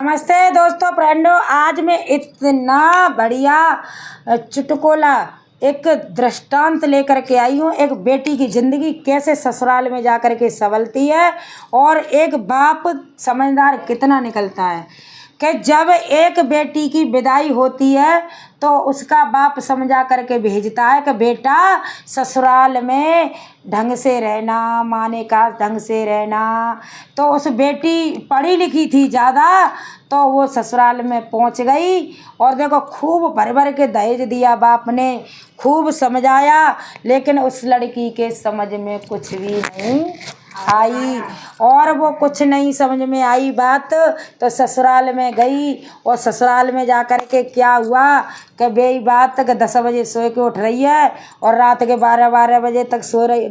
नमस्ते दोस्तों फ्रेंडों, आज मैं इतना बढ़िया चुटकुला एक दृष्टांत लेकर के आई हूँ। एक बेटी की ज़िंदगी कैसे ससुराल में जाकर के संभलती है और एक बाप समझदार कितना निकलता है कि जब एक बेटी की विदाई होती है तो उसका बाप समझा करके भेजता है कि बेटा ससुराल में ढंग से रहना, माने का ढंग से रहना। तो उस बेटी पढ़ी लिखी थी ज़्यादा, तो वो ससुराल में पहुंच गई और देखो खूब भर भर के दहेज दिया बाप ने, खूब समझाया, लेकिन उस लड़की के समझ में कुछ भी नहीं आई। और वो कुछ नहीं समझ में आई बात, तो ससुराल में गई और ससुराल में जा कर के क्या हुआ कि बेई बात कि 10 बजे सो के उठ रही है और रात के 12 बजे तक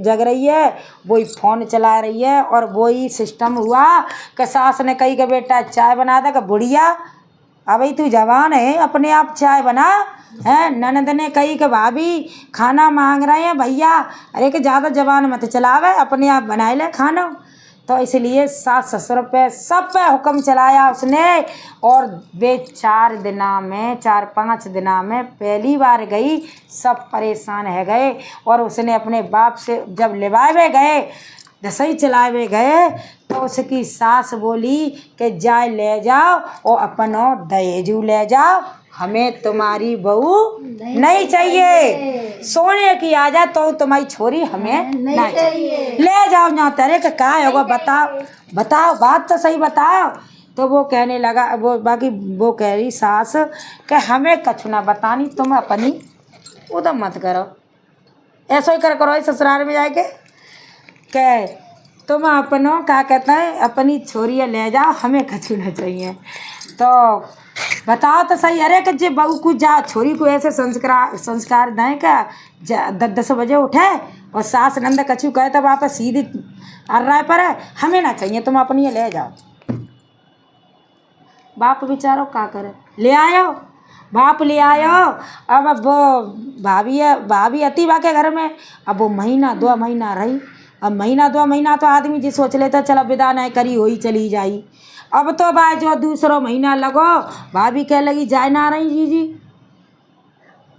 जग रही है, वही फ़ोन चला रही है। और वही सिस्टम हुआ कि सास ने कही कि बेटा चाय बना दे, कि बुढ़िया अभी तू जवान है, अपने आप चाय बना है। ननद ने कही कि भाभी खाना मांग रहे हैं भैया, अरे कि ज़्यादा जवान मत चलावे, अपने आप बनाए ले खाना। तो इसलिए सास ससुर पे सब पे हुक्म चलाया उसने। और वे 4-5 दिना में पहली बार गई, सब परेशान है गए। और उसने अपने बाप से जब लिवाए गए, रसोई चलावे गए, तो उसकी सास बोली कि जाए ले जाओ और अपनो दहेजू ले जाओ, हमें तुम्हारी बहू नहीं चाहिए। सोने की आ जा तो तुम्हारी छोरी हमें नहीं चाहिए, ले जाओ ना। तेरे का क्या होगा, बताओ बात तो सही बताओ। तो वो कहने लगा, वो कह रही सास कि हमें कछु ना बतानी, तुम अपनी उधर मत करो, ऐसा ही करो ससुराल में जाके के तुम अपनों क्या कहते हैं अपनी छोरियाँ ले जाओ, हमें कछु ना चाहिए। तो बताओ तो सही, अरे कि जे बहू को जा छोरी को ऐसे संस्कार दें क्या 10 बजे उठे और सास नंद कछु कहे तब आप सीधी अर्राय पर है, हमें ना चाहिए, तुम अपनी ले जाओ। बाप बेचारो क्या करे, ले आयो, बाप ले आयो। अब वो भाभी अति बा के घर में, अब वो महीना 2 महीना रही। अब महीना 2 महीना तो आदमी जी सोच लेता चलो विदा नहीं करी हो ही चली जाई। अब तो भाई जो दूसरा महीना लगो, भाभी कह लगी जाए ना रही जी।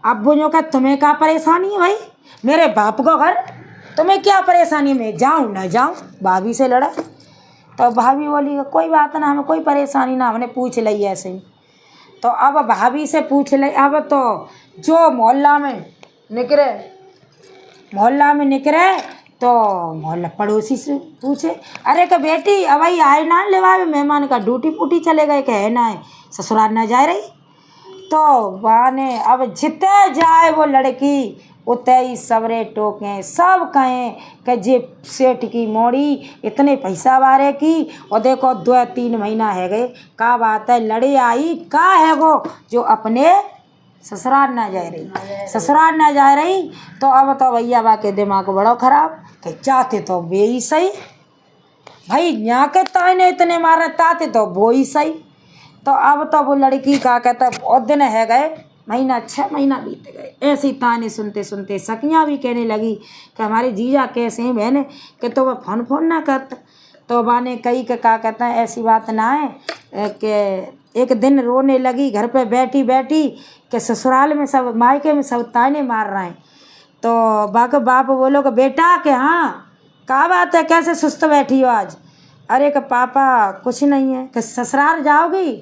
अब बोलो का तुम्हें क्या परेशानी है भाई, मेरे बाप को घर, तुम्हें क्या परेशानी, मैं जाऊँ ना जाऊँ, भाभी से लड़ा। तो भाभी बोली कोई बात ना, हमें कोई परेशानी ना, हमने पूछ ली ऐसे ही। तो अब भाभी से पूछ ले, अब तो जो मोहल्ला में निकले तो मोहल्ला पड़ोसी से पूछे, अरे का बेटी अब आई आए ना लेवाए मेहमान का, ड्यूटी पूटी चले गए कि है ना है ससुराल ना जा रही। तो बहाने अब जिते जाए वो लड़की उते ही सबरे टोकें, सब कहें कि जे सेठ की मोड़ी इतने पैसा वारे की, और देखो 2-3 महीना है गए, का बात है लड़े आई का है वो जो अपने ससुराल ना जा रही। तो अब तो भैया बा के दिमाग बड़ा खराब कि चाहते तो वे ही सही भाई, यहाँ के ताने इतने मारे ताते तो वो ही सही। तो अब तो वो लड़की का कहता बहुत दिन है गए, 6 महीना बीत गए, ऐसे ही ताने सुनते सुनते सखियाँ भी कहने लगी कि हमारे जीजा कैसे हैं बहन, कि तो वह फोन ना करता। तो बाने कही कि क्या कहता है ऐसी बात ना है कि एक दिन रोने लगी घर पे बैठी कि ससुराल में सब मायके में सब ताने मार रहे हैं। तो बाप बोलो कि बेटा कि हाँ क्या बात है, कैसे सुस्त बैठी हो आज। अरे कि पापा कुछ नहीं है, कि ससुराल जाओगी,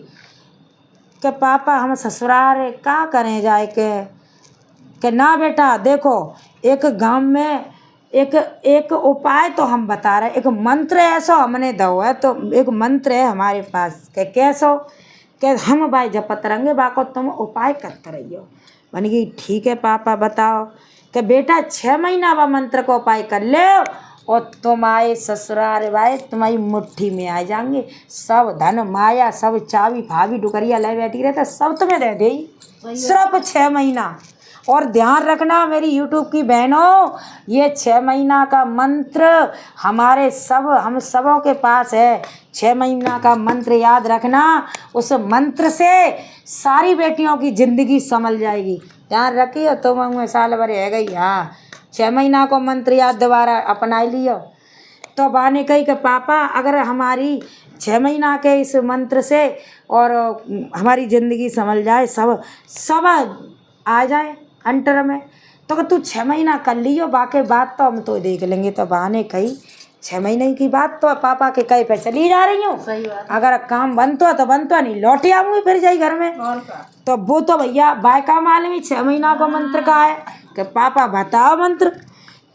कि पापा हम ससुराल क्या करें जाए के ना बेटा देखो एक गांव में एक उपाय तो हम बता रहे, एक मंत्र ऐसा हमने दो है, तो एक मंत्र है हमारे पास के कैसो कि हम भाई जपत रहेंगे बाको तुम उपाय करते रहियो। बन गई ठीक है पापा बताओ, कि बेटा 6 महीना बा मंत्र को उपाय कर ले और तुम्हारे ससुराल भाई तुम्हारी मुट्ठी में आ जाएंगे, सब धन माया सब चाबी भाभी डुकरिया ले बैठी रहता सब तुम्हें दे दे, सिर्फ 6 महीना। और ध्यान रखना मेरी यूट्यूब की बहनों, ये 6 महीना का मंत्र हम सबों के पास है। 6 महीना का मंत्र याद रखना, उस मंत्र से सारी बेटियों की ज़िंदगी संभल जाएगी। ध्यान रखिए, तुम साल भर है गई, हाँ 6 महीना को मंत्र याद दोबारा अपना लियो। तो बा ने कही कि पापा अगर हमारी 6 महीना के इस मंत्र से और हमारी ज़िंदगी संभल जाए, सब सब आ जाए अंटर में। तो तू 6 महीना कर लियो, बाकी बात तो हम तो देख लेंगे। तो बहाने कही 6 महीने की बात तो पापा के कहीं पे चली जा रही हूँ, सही बात। अगर काम बनता तो बनता, नहीं लौट आऊँगी फिर जाई घर में। तो वो तो भैया बायका मालूम ही 6 महीना को मंत्र का है कि पापा बताओ मंत्र,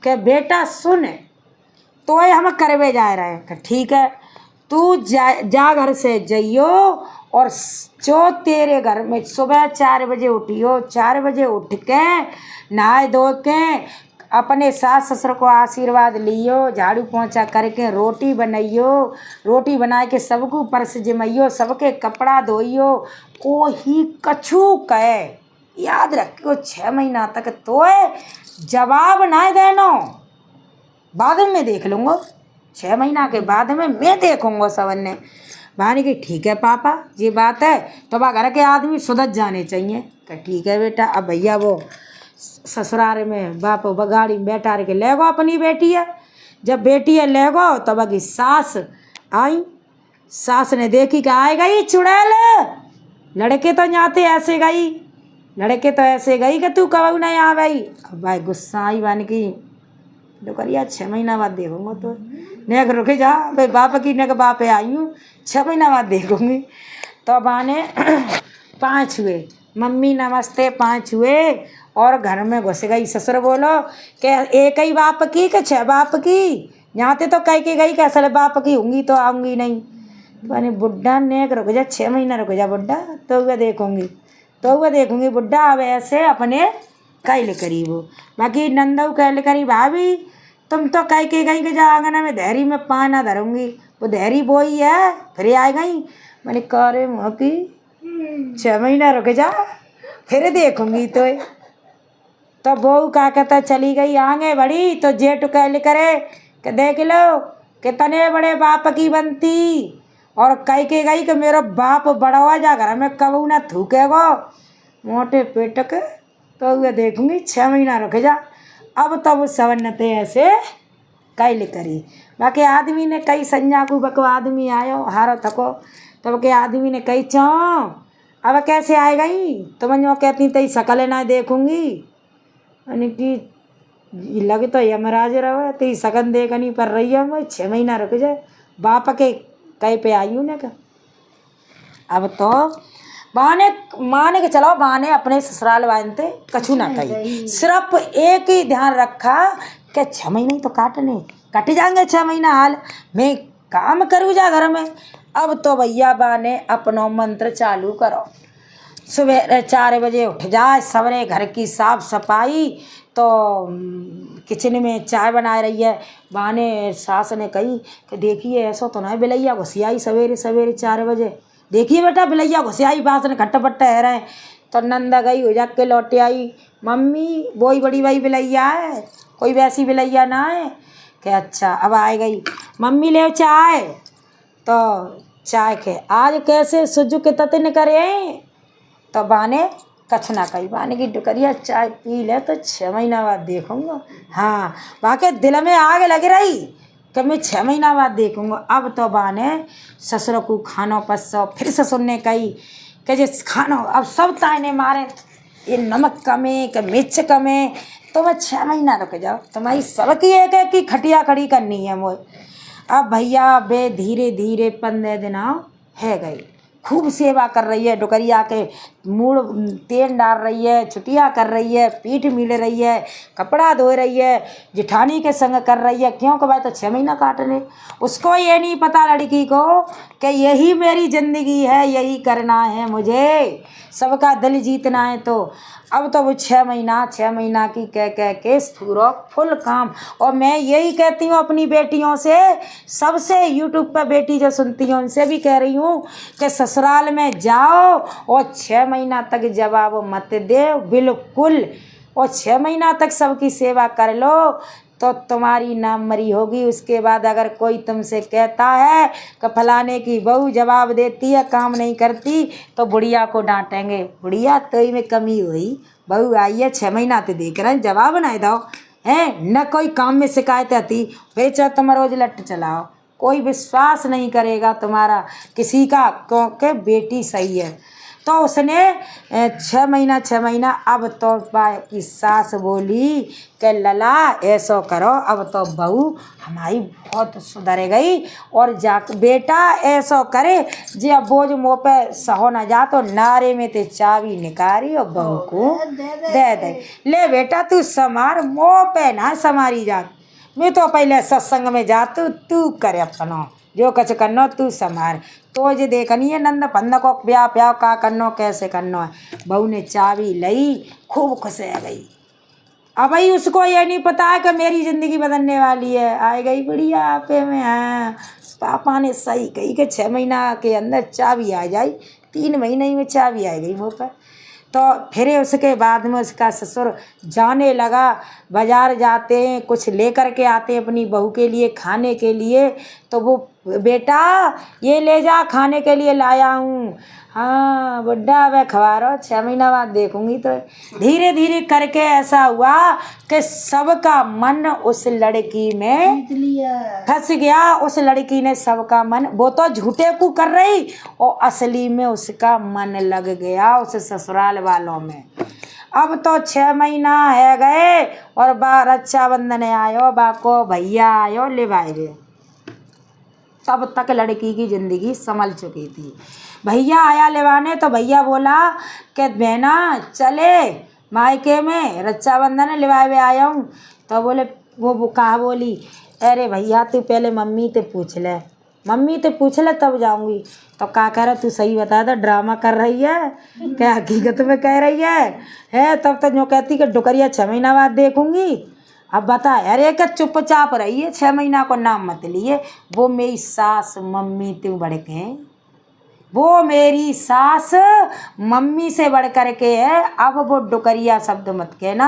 कि बेटा सुन, तो हम करवे जा रहे हैं कि ठीक है तू जा घर से जाइयो, और जो तेरे घर में सुबह 4 बजे उठियो, 4 बजे उठ के नहाए धो के अपने सास ससुर को आशीर्वाद लियो, झाड़ू पोंछा करके रोटी बनाइयो, रोटी बना के सबको परस जमाइयो, सबके कपड़ा धोइयो, को ही कछु कहे याद रखियो 6 महीना तक तो जवाब ना देनो, बाद में देख लूँगा, 6 महीना के बाद में मैं देखूँगा सबन ने। भानी की ठीक है पापा ये बात है, तो वह घर के आदमी सुधर जाने चाहिए कि ठीक है बेटा। अब भैया वो ससुराल में बाप गाड़ी में बैठा के ले गो अपनी बेटी है, जब बेटी है ले गो तो बाकी सास आई, सास ने देखी कि आए गई चुड़ैल, लड़के तो जाते ऐसे गई, लड़के तो ऐसे गई कि तू कब नहीं आ गई। अब भाई गुस्सा आई बन की डोकरिया 6 महीना बाद देखूँगा, तो नेक रुके जा भाई बाप की नेक बाप आई हूँ, 6 महीना बाद देखूँगी। तो बाने 5 हुए, मम्मी नमस्ते 5 हुए, और घर में घुस गई। ससुर बोलो कि एक ही बाप की कि 6 बाप की, यहाँ तो कह के गई कि असल बाप की होंगी तो आऊँगी नहीं। तो बुढ़ा नेक रुक जा 6 महीना रुक जा बुढ़ा, तो वह देखूँगी, तो वह देखूँगी बुढ़ा। अब ऐसे अपने कैल करी वो, बाकी नंदऊ कैल करी भाभी तुम तो कह के गई कि जा आंगन में धैर्य में पाना धरूंगी, वो धैर्य बोई है फिर आ गई। मैंने कह रहे मुँह की 6 महीना रुक जा फिर देखूंगी। तो बहू का कहता चली गई आगे बड़ी, तो जेठ कैल करे कि देख लो कितने बड़े बाप की बनती, और कह के गई कि मेरा बाप बड़ा हुआ जा घर में कबू ना थूकेगो मोटे पेट के, तो वह देखूंगी 6 महीना रुक जा। अब तब तो सवन्नते ऐसे कैल करी। बाकी आदमी ने कई संज्ञा को बको आदमी आयो हारो थको, तब के आदमी ने कही चो अब कैसे आए गई, तो मैं जो कहती तई शकल ना देखूंगी, यानी कि लगे तो यमराज रहो तो सकन देखनी पर रही है, मैं 6 महीना रुक जाए बाप के कहीं पे आई हूँ ना का। अब तो बहाने माने के चलो, बहाने अपने ससुराल वाले कछु ना कही, सिर्फ एक ही ध्यान रखा कि 6 महीने तो काटने कट जाएंगे, 6 महीना हाल मैं काम करूँ जा घर में। अब तो भैया बहाने अपनो मंत्र चालू करो, सुबह 4 बजे उठ जाए, सवरे घर की साफ सफाई, तो किचन में चाय बना रही है। बहाने सास ने कही कि देखिए ऐसा तो नहीं बिलैया घुसियाई सवेरे सवेरे 4 बजे, देखिए बेटा बिलैया घुसियाई बास ने खट्टा पट्टा है रहे। तो नंदा गई हो जा के लौटे आई, मम्मी वही बड़ी भाई बिलैया है, कोई वैसी बिलैया ना है। कि अच्छा अब आए गई मम्मी ले चाय, तो चाय के आज कैसे सुजू के ततिन करे, तो बाने कछ ना कही, बाने की डुकरिया चाय पी ले तो 6 महीना बाद देखूँगा। हाँ बाकी दिल में आग लग रही कि मैं 6 महीना बाद देखूँगा। अब तो बाने ससुर को खानो पसो, फिर ससुर ने कही कि जिस खानो अब सब ताने मारे ये नमक कमे कि मिर्च कमे, तो मैं 6 महीना रुक जाओ, तुम्हारी सबकी एक है कि खटिया खड़ी करनी है मोए। अब भैया बे धीरे धीरे 15 दिन है गई, खूब सेवा कर रही है, डुकरिया के मूड़ तेल डाल रही है, छुटिया कर रही है, पीठ मिल रही है, कपड़ा धो रही है, जिठानी के संग कर रही है। क्यों कि भाई तो 6 महीना काटने, उसको ये नहीं पता लड़की को कि यही मेरी ज़िंदगी है, यही करना है मुझे, सबका दिल जीतना है। तो अब तो वो 6 महीना की कह के पूरा फुल काम। और मैं यही कहती हूँ अपनी बेटियों से, सबसे यूट्यूब पर बेटी जो सुनती हैं उनसे भी कह रही हूँ कि ससुराल में जाओ और 6 महीना तक जवाब मत दे बिल्कुल, और 6 महीना तक सबकी सेवा कर लो तो तुम्हारी नाम मरी होगी। उसके बाद अगर कोई तुमसे कहता है कि फलाने की बहू जवाब देती है काम नहीं करती, तो बुढ़िया को डांटेंगे, बुढ़िया तो ही में कमी हुई, बहू आई है 6 महीना तो देख रहे हैं जवाब नहीं दो है, न कोई काम में शिकायत आती, बेचा तुम रोज लट चलाओ, कोई विश्वास नहीं करेगा तुम्हारा किसी का, क्योंकि बेटी सही है। तो उसने 6 महीना अब तो की सास बोली कि लला ऐसो करो, अब तो बहू हमारी बहुत सुधर गई, और जा बेटा ऐसो करे जे अब बोझ मुँह पे सहो न जा, तो नारे में ते चाबी निकारी और बहू को दे दे। ले बेटा तू समार, मुँह पे ना समारी जात, मैं तो पहले सत्संग में जातू, तू करे अपनो जो कच करनो तू समार, तो जे देखनी है नंद पंद को ब्याह प्याह का करनो कैसे करनो है। बहू ने चाबी लई, खूब खुश है गई। अब भाई उसको ये नहीं पता है कि मेरी ज़िंदगी बदलने वाली है। आ गई बढ़िया आपे में, हाँ पापा ने सही कही कि 6 महीना के अंदर चाबी आ जाए, 3 महीने में चाबी आ गई मुँह पर। तो फिर उसके बाद में उसका ससुर जाने लगा, बाज़ार जाते हैं कुछ लेकर के आते हैं अपनी बहू के लिए खाने के लिए, तो वो बेटा ये ले जा खाने के लिए लाया हूँ। हाँ बुड्ढा वह खवा रहा, 6 महीना बाद देखूंगी। तो धीरे धीरे करके ऐसा हुआ कि सबका मन उस लड़की में फंस गया। उस लड़की ने सबका मन, वो तो झूठे को कर रही और असली में उसका मन लग गया उस ससुराल वालों में। अब तो 6 महीना है गए और रक्षाबंधन आयो, बाको भैया आयो ले भाई, तब तक लड़की की ज़िंदगी संभल चुकी थी। भैया आया लेवाने, तो भैया बोला कि बहना चले मायके में, रक्षाबंधन लेवाए हुए आया हूँ। तो बोले वो कहा बोली, अरे भैया तू पहले मम्मी ते पूछ ले, मम्मी ते पूछ ले तब जाऊँगी। तो क्या कह रहा, तू सही बता दे, ड्रामा कर रही है क्या हकीकत में कह रही है? तब तक जो कहती कि डुकरिया 6 महीना बाद देखूँगी। अब बता, अरे क्या चुपचाप रही है, 6 महीना को नाम मत लिए। वो मेरी सास मम्मी तू बढ़ के, वो मेरी सास मम्मी से बढ़ कर के है। अब वो डुकरिया शब्द मत कहना।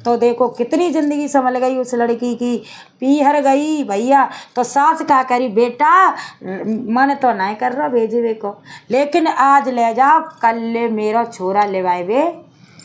तो देखो कितनी ज़िंदगी संभल गई उस लड़की की, पीहर गई भैया। तो सास क्या करी, बेटा मन तो नहीं कर रहा भेजे को, लेकिन आज ले जाओ, कल ले मेरा छोरा लेवाए वे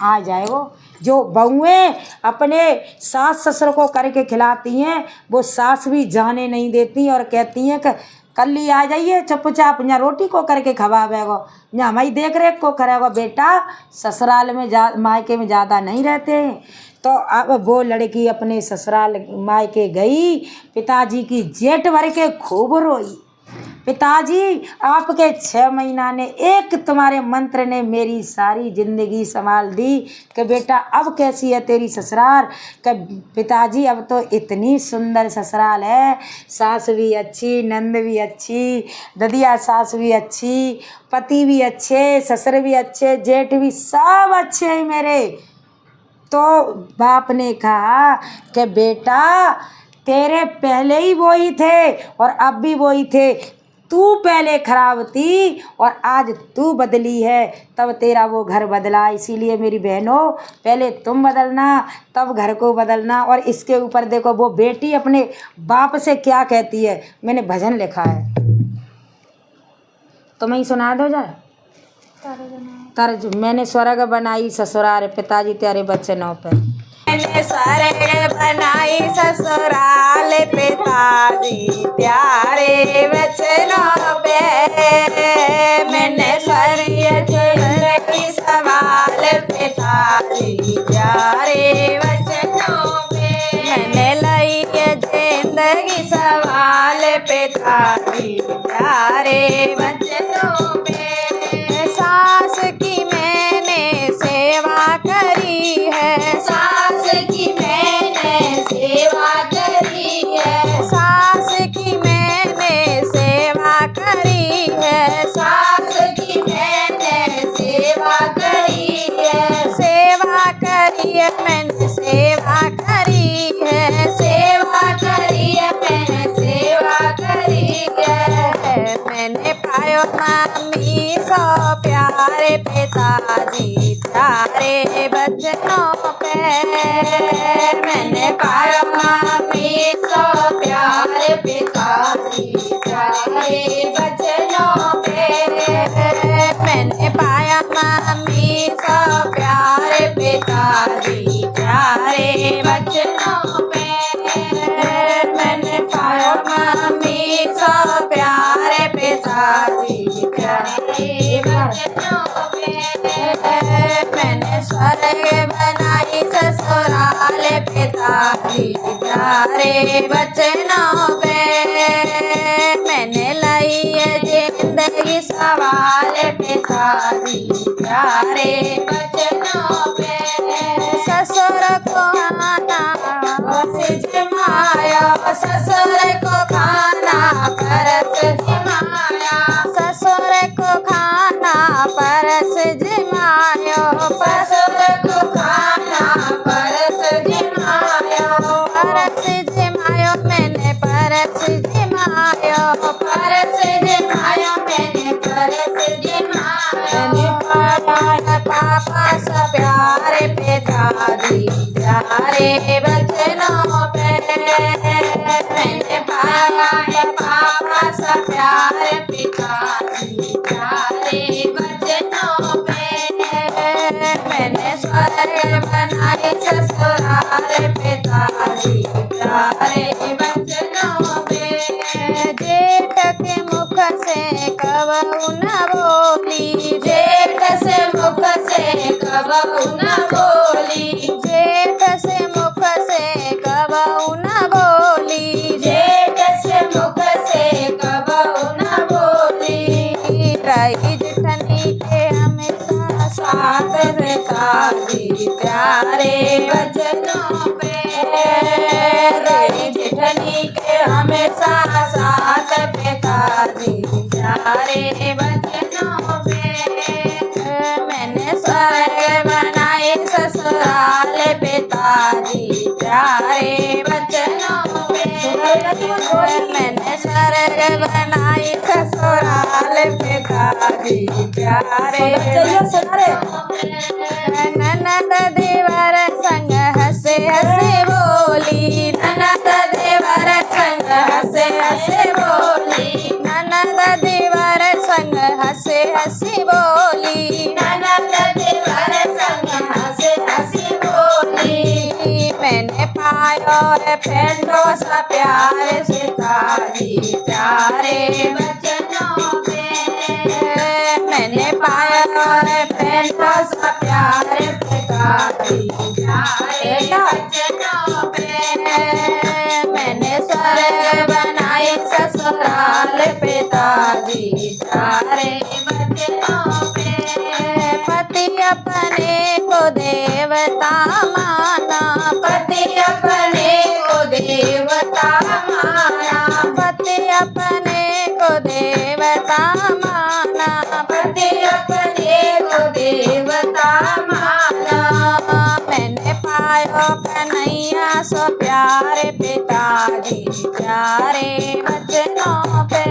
आ जाए। वो जो बहुएं अपने सास ससुर को करके खिलाती हैं, वो सास भी जाने नहीं देती और कहती हैं कि कल ही आ जाइए, चुपचाप यहाँ रोटी को करके खवावेगो, यहाँ हमारी देख रेख को करेगो। बेटा ससुराल में मायके में ज़्यादा नहीं रहते हैं। तो अब वो लड़की अपने ससुराल मायके गई, पिताजी की जेठ भर के खूब रोई। पिताजी आपके 6 महीना ने एक तुम्हारे मंत्र ने मेरी सारी ज़िंदगी संभाल दी कि बेटा अब कैसी है तेरी ससुराल। कि पिताजी अब तो इतनी सुंदर ससुराल है, सास भी अच्छी, नंद भी अच्छी, ददिया सास भी अच्छी, पति भी अच्छे, ससुर भी अच्छे, जेठ भी सब अच्छे हैं मेरे। तो बाप ने कहा कि बेटा तेरे पहले ही वो ही थे और अब भी वो ही थे, तू पहले खराब थी और आज तू बदली है, तब तेरा वो घर बदला। इसीलिए मेरी बहनों पहले तुम बदलना तब घर को बदलना। और इसके ऊपर देखो वो बेटी अपने बाप से क्या कहती है, मैंने भजन लिखा है, तो मैं ही सुना दो जाए। तर्ज मैंने स्वर्ग बनाई ससुराल पिताजी तेरे बचनों पे, मैंने स्वर्ग बनाई ससुराल पिताजी प्यारे वचनों पे। मैंने स्वर्ग जिंदगी सवाल पिताजी प्यारे वचनों पे। मैंने लाई जिंदगी सवाल पिताजी प्यारे वचनों पे। सास की मैंने सेवा करी है, सास की मैंने सेवा करी है, सास की मैंने सेवा करी है, सास की मैंने सेवा करी है, सेवा करी है मैंने सेवा करी है, सेवा करी है मैंने सेवा करी है। मैंने पायो मम्मी सो प्यारे पिताजी प्यारे बचनों पे। मैंने पाया मम्मी सो प्यारे पिताजी प्यारे बचनों पे। मैंने पाया मम्मी सो प्यारे पिताजी प्यारे बचनों पे। मैंने पाया मम्मी सो मैंने स्वर्ग बनाई ससुराल पिताजी प्यारे बचनों पे। मैंने लाई है जिंदगी सवाल पिताजी प्यारे बचनों पे। ससुर को आना परस जमाया, ससुर को खाना परस जमाया, ससुर को खाना परस जमायो, ससुर को खाना परस जमायो, परस जमायो मैंने परस जमायो, परस जमायो मैंने परस जमायो। पापा सा प्यारे पिताजी प्यारे बचनों पे। मैंने पाया है पापा सा प्यारे पिताजी प्यारे बचनों पे। मैंने स्वर्ग बनाए ससुराल पिताजी प्यारे बचनों पे। जेठ के मुख से कबहू न बोली, जेठ से मुख से कबहू न बोली, जेठ से मुख से कबहू न बोली, जेठ से मुख से कबहू न बोली। रही जेठनी के हमेशा साथ पिताजी प्यारे बचनों पे। रही जेठनी के हमेशा साथ पिताजी प्यारे बचनों पे। मैंने स्वर्ग बनाए ससुराल पिताजी प्यारे बचनों पे। मैंने स्वर्ग बनाए ससुराल पिताजी प्यारे बचनों पे। ननद देवर संग हंसे हंसे बोली, ननद देवर संग हंसे हंसे बोली, ननद देवर संग हंसे हंसी बोली, ननद देवर संग हंसे हंसी बोली। मैंने पायो है पेंडो सा प्यारे पिताजी प्यारे बचनों पे। मैंने पाया है पेंडो सा प्यारे पिताजी प्यारे बचनों पे। मैंने स्वर्ग बनाए ससुराल पिताजी प्यारे बचनों पे। पति अपने को देवता माना, पति अपने को देवता माना, पति अपने को देवता माना, पति अपने को देवता माना। मैंने पायो कन्हैया सो प्यारे पिताजी प्यारे बचनों पे।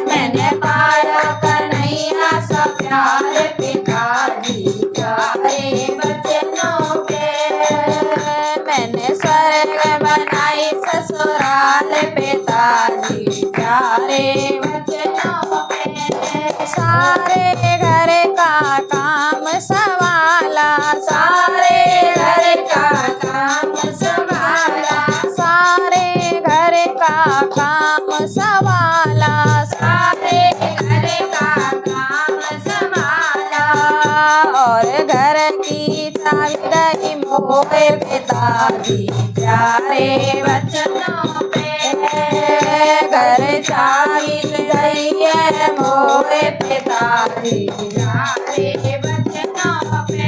मैंने पायो कन्हैया सो प्यारे पिताजी प्यारे बचनों पे। मैंने स्वर्ग बनाई ससुराल पिताजी प्यारे बचनों पे। सारे घर का काम संभाला, सारे घर का काम संभाला, सारे घर का काम संभाला, सारे घर का काम संभाला। और घर की चाबी रही मोहे पिताजी प्यारे बचनों पे। घर चाबी रही है मोहे पिताजी प्यारे बचनों पे।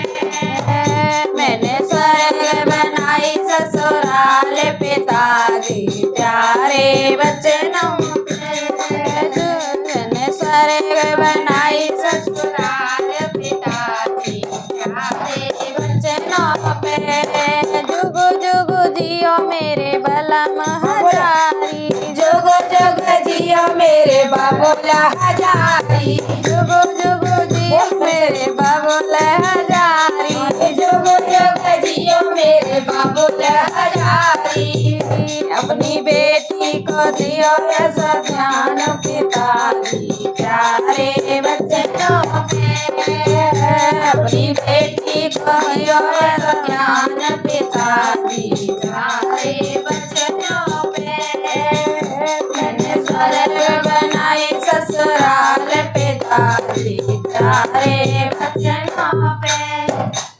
मैंने स्वर्ग बनाई ससुराल पिताजी प्यारे बचनों पे। मैंने स्वर्ग बनाई ससुराल पिताजी प्यारे बचनों पे। जुगु जुगु जियो मेरे बलम हजारी, जुगु जुगु जियो मेरे बाबूला हजारी, जुगु जुगु जियो मेरे बाबूला हजारी, जुगु जुगु जियो मेरे बाबूला हजारी। अपनी बेटी को दियो ऐसा ध्यान पिताजी प्यारे बचनों पे। अपनी बेटी को दियो ऐसा ध्यान पिताजी प्यारे बचनों पे। मैंने स्वर्ग बनाई ससुराल पिताजी प्यारे बचनों पे।